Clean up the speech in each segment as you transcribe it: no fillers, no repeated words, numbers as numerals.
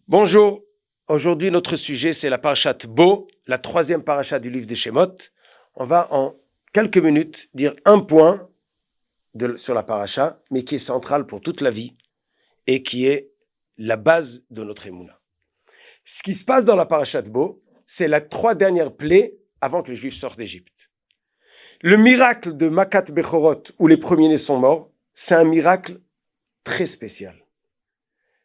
Bonjour, aujourd'hui notre sujet c'est la parashat Bo, la troisième parashat du livre des Shemot. On va en quelques minutes dire un point sur la parasha, mais qui est central pour toute la vie et qui est la base de notre émouna. Ce qui se passe dans la parashat Bo, c'est les 3 dernières plaies avant que les Juifs sortent d'Égypte. Le miracle de Makat Bechorot, où les premiers-nés sont morts, c'est un miracle très spécial.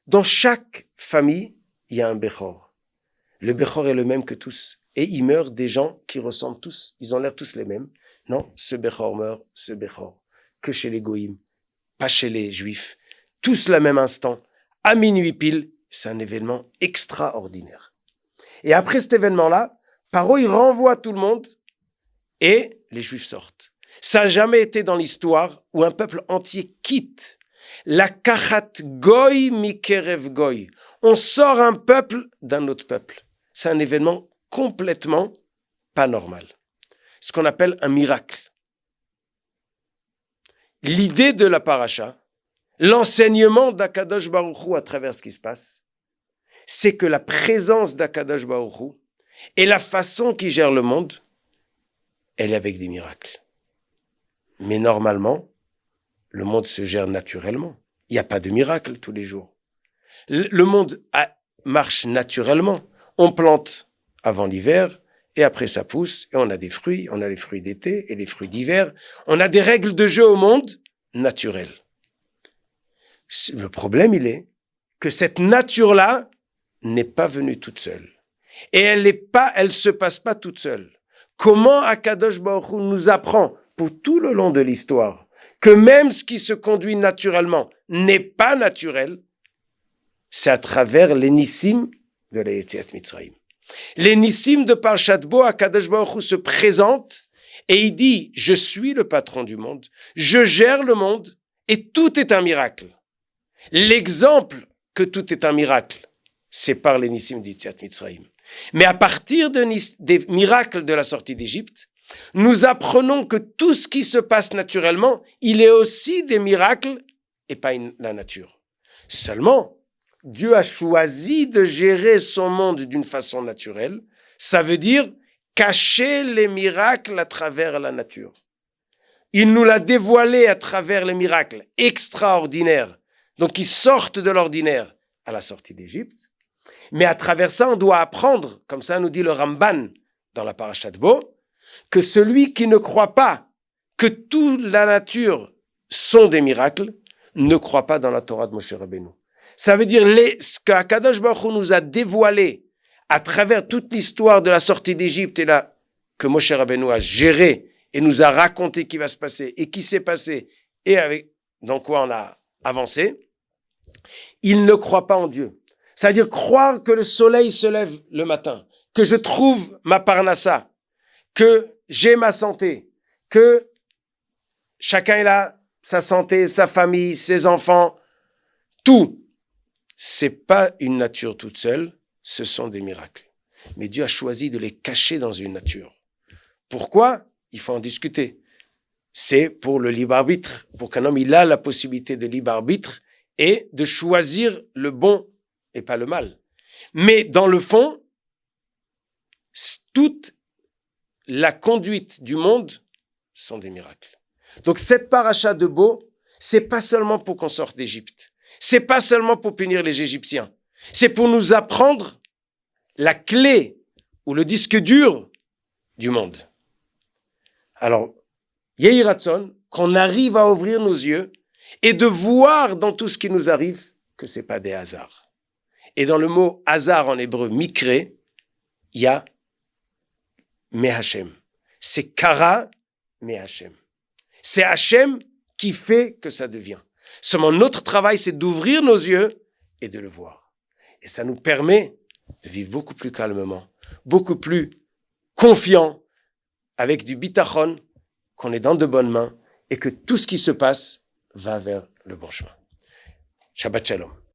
Dans chaque famille, il y a un Bechor. Le Bechor est le même que tous. Et il meurt des gens qui ressemblent tous. Ils ont l'air tous les mêmes. Non, ce Bechor meurt, ce Bechor. Que chez les Goïm, pas chez les Juifs. Tous le même instant, à minuit pile. C'est un événement extraordinaire. Et après cet événement-là, Paro, il renvoie tout le monde et les Juifs sortent. Ça n'a jamais été dans l'histoire où un peuple entier quitte la kachat goy mikerev goy. On sort un peuple d'un autre peuple. C'est un événement complètement pas normal. Ce qu'on appelle un miracle. L'idée de la paracha, l'enseignement d'Akadosh Baruch Hu à travers ce qui se passe, c'est que la présence d'Akadosh Baruch Hu et la façon qu'il gère le monde, elle est avec des miracles. Mais normalement, le monde se gère naturellement. Il n'y a pas de miracle tous les jours. Le monde marche naturellement. On plante avant l'hiver et après ça pousse et on a des fruits. On a les fruits d'été et les fruits d'hiver. On a des règles de jeu au monde naturelles. Le problème, il est que cette nature-là n'est pas venue toute seule. Et elle se passe pas toute seule. Comment Akadosh Baruch Hu nous apprend pour tout le long de l'histoire que même ce qui se conduit naturellement n'est pas naturel, c'est à travers les nissim de la Yetziat Mitzrayim. Les nissim de Parashat Bo, Akadosh Baruch Hu se présente et il dit « Je suis le patron du monde, je gère le monde et tout est un miracle ». L'exemple que tout est un miracle, c'est par les nissim de Yetziat Mitzrayim. Mais à partir des miracles de la sortie d'Égypte, nous apprenons que tout ce qui se passe naturellement, il est aussi des miracles et pas la nature. Seulement, Dieu a choisi de gérer son monde d'une façon naturelle. Ça veut dire cacher les miracles à travers la nature. Il nous l'a dévoilé à travers les miracles extraordinaires, donc qui sortent de l'ordinaire à la sortie d'Égypte. Mais à travers ça, on doit apprendre, comme ça nous dit le Ramban dans la Parashat Bo, que celui qui ne croit pas que toute la nature sont des miracles, ne croit pas dans la Torah de Moshe Rabbeinu. Ça veut dire ce qu'Akadosh Baruch Hu nous a dévoilé à travers toute l'histoire de la sortie d'Égypte et là que Moshe Rabbeinu a géré et nous a raconté qui va se passer et qui s'est passé et dans quoi on a avancé. Il ne croit pas en Dieu. C'est-à-dire croire que le soleil se lève le matin, que je trouve ma parnassa, que j'ai ma santé, que chacun a sa santé, sa famille, ses enfants, tout. C'est pas une nature toute seule, ce sont des miracles. Mais Dieu a choisi de les cacher dans une nature. Pourquoi ? Il faut en discuter. C'est pour le libre arbitre, pour qu'un homme il a la possibilité de libre arbitre et de choisir le bon et pas le mal. Mais dans le fond, toute la conduite du monde sont des miracles. Donc cette paracha de Bo, c'est pas seulement pour qu'on sorte d'Égypte. C'est pas seulement pour punir les Égyptiens. C'est pour nous apprendre la clé ou le disque dur du monde. Alors, Yehi Ratzon, qu'on arrive à ouvrir nos yeux et de voir dans tout ce qui nous arrive que c'est pas des hasards. Et dans le mot hasard en hébreu, mikré, il y a Mehachem. C'est Kara Mehachem. C'est Hachem qui fait que ça devient. Seulement notre travail, c'est d'ouvrir nos yeux et de le voir. Et ça nous permet de vivre beaucoup plus calmement, beaucoup plus confiant, avec du bitachon, qu'on est dans de bonnes mains et que tout ce qui se passe va vers le bon chemin. Shabbat Shalom.